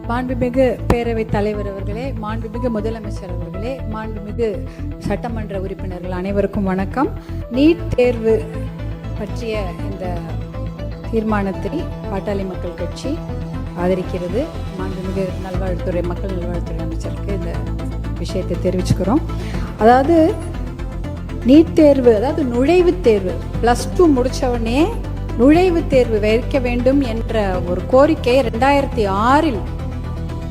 மாண்புமிகு பேரவைத் தலைவர் அவர்களே, மாண்புமிகு முதலமைச்சர் அவர்களே, மாண்புமிகு சட்டமன்ற உறுப்பினர்கள் அனைவருக்கும் வணக்கம். நீட் தேர்வு பற்றிய இந்த தீர்மானத்தை பாட்டாளி மக்கள் கட்சி ஆதரிக்கிறது. மாண்புமிகு மக்கள் நல்வாழ்வுத்துறை அமைச்சருக்கு இந்த விஷயத்தை தெரிவிச்சுக்கிறோம். அதாவது நீட் தேர்வு, அதாவது நுழைவுத் தேர்வு, +2 முடித்தவொடனே நுழைவுத் தேர்வு வைக்க வேண்டும் என்ற ஒரு கோரிக்கை 2006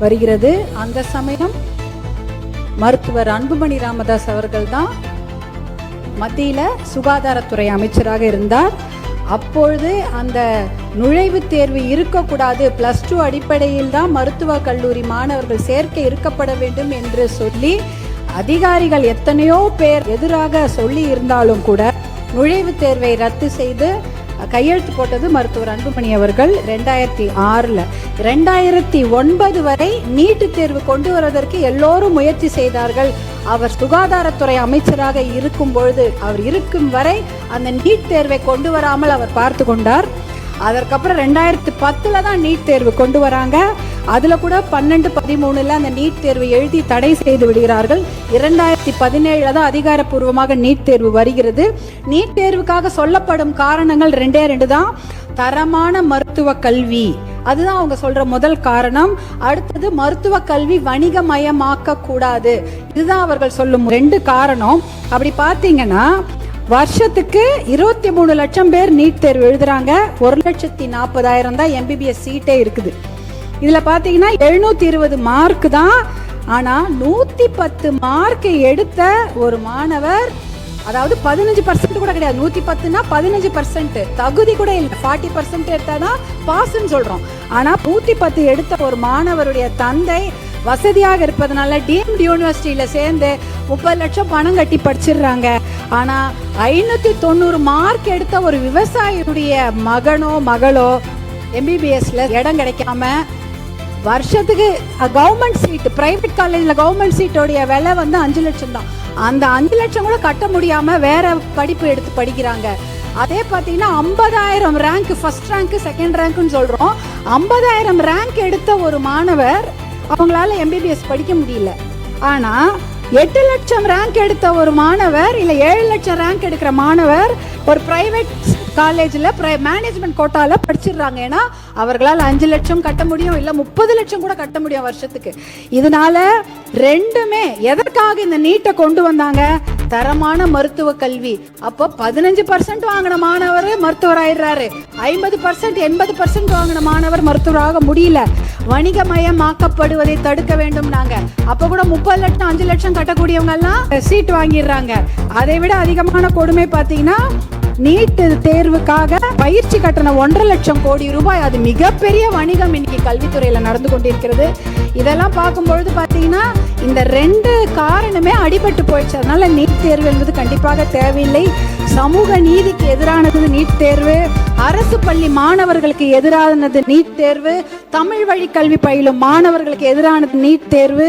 வருகிறது. அந்த சமயம் மருத்துவர் அன்புமணி ராமதாஸ் அவர்கள் தான் மத்தியில் சுகாதாரத்துறை அமைச்சராக இருந்தார். அப்பொழுது அந்த நுழைவுத் தேர்வு இருக்கக்கூடாது, +2 அடிப்படையில் தான் மருத்துவக் கல்லூரி மாணவர்கள் சேர்க்கை இருக்கப்பட வேண்டும் என்று சொல்லி அதிகாரிகள் எத்தனையோ பேர் எதிராக சொல்லி இருந்தாலும் கூட நுழைவுத் தேர்வை ரத்து செய்து கையெழுத்து போட்டது மருத்துவர் அன்புமணி அவர்கள் 2006. 2009 வரை நீட்டு தேர்வு கொண்டு வருவதற்கு எல்லோரும் முயற்சி செய்தார்கள். அவர் சுகாதாரத்துறை அமைச்சராக இருக்கும் பொழுது, அவர் இருக்கும் வரை அந்த நீட் தேர்வை கொண்டு வராமல் அவர் பார்த்து கொண்டார். அதற்கப்புறம் 2010 தான் நீட் தேர்வு கொண்டு வராங்க. அதில் கூட 12-13 அந்த நீட் தேர்வு எழுதி தடை செய்து விடுகிறார்கள். 2017 தான் அதிகாரப்பூர்வமாக நீட் தேர்வு வருகிறது. நீட் தேர்வுக்காக சொல்லப்படும் காரணங்கள் 2 தான். தரமான மருத்துவ கல்வி, அதுதான் அவங்க சொல்ற முதல் காரணம். அடுத்தது மருத்துவ கல்வி வணிகமயமாக்க கூடாது, இதுதான் அவர்கள் சொல்லும் 2 காரணம். அப்படி பார்த்தீங்கன்னா வருஷத்துக்கு 23 லட்சம் பேர் நீட் தேர்வு எழுதுறாங்க. 1,40,000 தான் MBBS சீட்டே இருக்குது. இதில் பார்த்தீங்கன்னா 720 மார்க் தான். ஆனால் 110 மார்க் எடுத்த ஒரு மாணவர், அதாவது 15% கூட கிடையாது, 110னா 15%, தகுதி கூட இல்லை. 40% எடுத்தாதான் பாஸ்ன்னு சொல்கிறோம். ஆனால் 110 எடுத்த ஒரு மாணவருடைய தந்தை வசதியாக இருப்பதனால டீம்டு யூனிவர்சிட்டியில் சேர்ந்து 30 லட்சம் பணம் கட்டி படிச்சிடுறாங்க. ஆனால் 590 மார்க் எடுத்த ஒரு விவசாயியுடைய மகனோ மகளோ MBBSல இடம் கிடைக்காம வருஷத்துக்கு கவர்மெண்ட் சீட்டு, பிரைவேட் காலேஜில் கவர்மெண்ட் சீட்டோடைய விலை 5 லட்சம் தான். அந்த 5 லட்சம் கூட கட்ட முடியாமல் வேற படிப்பு எடுத்து படிக்கிறாங்க. அதே பார்த்தீங்கன்னா 50,000 ரேங்க், ஃபர்ஸ்ட் ரேங்க் செகண்ட் ரேங்க்னு சொல்கிறோம். 50,000 ரேங்க் எடுத்த ஒரு மாணவர் அவங்களால MBBS படிக்க முடியல. ஆனால் 8 லட்சம் ரேங்க் எடுத்த ஒரு மாணவர், இல்லை 7 லட்சம் ரேங்க் எடுக்கிற மாணவர் ஒரு பிரைவேட் காலேஜில் மேனேஜ்மெண்ட் கோட்டாவில் படிச்சிடுறாங்க. ஏன்னா அவர்களால் 5 லட்சம் கட்ட முடியும், இல்லை 30 லட்சம் கூட கட்ட முடியும் வருஷத்துக்கு. இதனால ரெண்டுமே எதற்காக இந்த நீட்டை கொண்டு வந்தாங்க? தரமான மருத்துவ கல்வி. அப்போ 15% வாங்கின மாணவர் மருத்துவர் ஆயிடுறாரு, 50% 80% வாங்கின மாணவர் மருத்துவராக முடியல. வணிகமயமாக்கப்படுவதை தடுக்க வேண்டும். நாங்க அப்ப கூட 30 லட்சம் 5 லட்சம் கட்டக்கூடியவங்க எல்லாம் சீட் வாங்கிடுறாங்க. அதை விட அதிகமான கொடுமை பார்த்தீங்கன்னா நீட் தேர்வுக்காக பயிற்சி கட்டணம் 1.5 லட்சம் கோடி ரூபாய். அது மிகப்பெரிய வணிகம் இன்னைக்கு கல்வித்துறையில நடந்து கொண்டிருக்கிறது. இதெல்லாம் பார்க்கும்பொழுது பார்த்தீங்கன்னா இந்த 2 காரணமே அடிபட்டு போயிடுச்சு. அதனால நீட் தேர்வு என்பது கண்டிப்பாக தேவையில்லை. சமூக நீதிக்கு எதிரானது நீட் தேர்வு, அரசு பள்ளி மாணவர்களுக்கு எதிரானது நீட் தேர்வு, தமிழ் வழி கல்வி பயிலும் மாணவர்களுக்கு எதிரானது நீட் தேர்வு,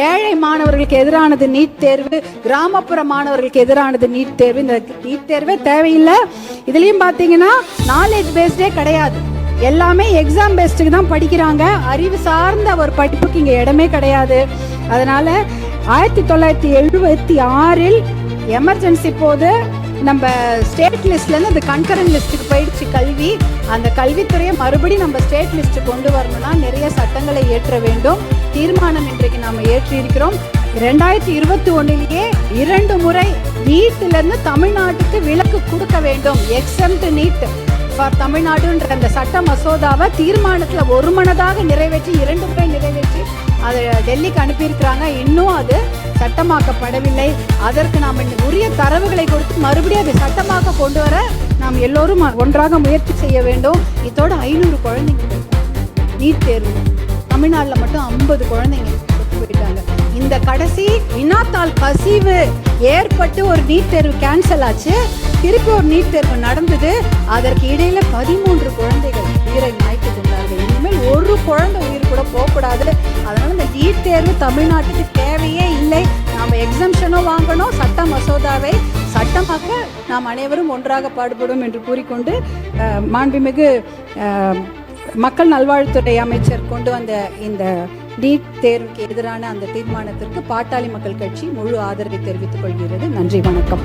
ஏழை மாணவர்களுக்கு எதிரானது நீட் தேர்வு, கிராமப்புற மாணவர்களுக்கு எதிரானது நீட் தேர்வு. இந்த நீட் தேர்வே தேவையில்லை. இதுலயும் பார்த்தீங்கன்னா நாலேஜ் பேஸ்டே கிடையாது, எல்லாமே எக்ஸாம் பேஸ்டுக்கு தான் படிக்கிறாங்க. அறிவு சார்ந்த ஒரு படிப்புக்கு இங்கே இடமே கிடையாது. அதனால 1976 எமர்ஜென்சி போது நம்ம ஸ்டேட் லிஸ்ட்லேருந்து அந்த கன்கரண்ட் லிஸ்ட்டுக்கு போயிடுச்சு கல்வி. அந்த கல்வித்துறையை மறுபடியும் நம்ம ஸ்டேட் லிஸ்ட்டு கொண்டு வரணும்னா நிறைய சட்டங்களை ஏற்ற வேண்டும். தீர்மானம் இன்றைக்கு நாம் ஏற்றியிருக்கிறோம். 2021 2 முறை நீட்டிலிருந்து தமிழ்நாட்டுக்கு விலக்கு கொடுக்க வேண்டும். எக்ஸம்ட் நீட் ஃபார் தமிழ்நாடுன்ற அந்த சட்ட மசோதாவை தீர்மானத்தில் ஒருமனதாக நிறைவேற்றி 2 முறை நிறைவேற்றி அதை டெல்லிக்கு அனுப்பியிருக்கிறாங்க. இன்னும் அது சட்டமாக்கப்படவில்லை. அதற்கு நாம் உரிய தரவுகளை கொடுத்து மறுபடியும் அதை சட்டமாக கொண்டு வர நாம் எல்லோரும் ஒன்றாக முயற்சி செய்ய வேண்டும். இதோட 500 குழந்தைங்க நீட் தேர்வு, தமிழ்நாட்டில் மட்டும் 50 குழந்தைங்க போயிட்டாங்க. இந்த கடைசி வினாத்தாள் கசிவு ஏற்பட்டு ஒரு நீட் தேர்வு கேன்சல் ஆச்சு. திருப்பி ஒரு நீட் தேர்வு நடந்தது. அதற்கு இடையில 13 குழந்தைகள் உயிரை மாய்த்து கொண்டார்கள். இனிமேல் ஒரு குழந்தை உயிர் கூட போகக்கூடாது. அதனால இந்த நீட் தேர்வு தமிழ்நாட்டுக்கு தேவையே இல்லை. நாம் எக்ஸம்ஷனும் வாங்கணும், சட்ட மசோதாவை சட்டமாக்க நாம் அனைவரும் ஒன்றாக பாடுபடும் என்று கூறிக்கொண்டு மாண்புமிகு மக்கள் நல்வாழ்வுத்துறை அமைச்சர் கொண்டு வந்த இந்த நீட் தேர்வுக்கு எதிரான அந்த தீர்மானத்திற்கு பாட்டாளி மக்கள் கட்சி முழு ஆதரவை தெரிவித்துக் கொள்கிறது. நன்றி, வணக்கம்.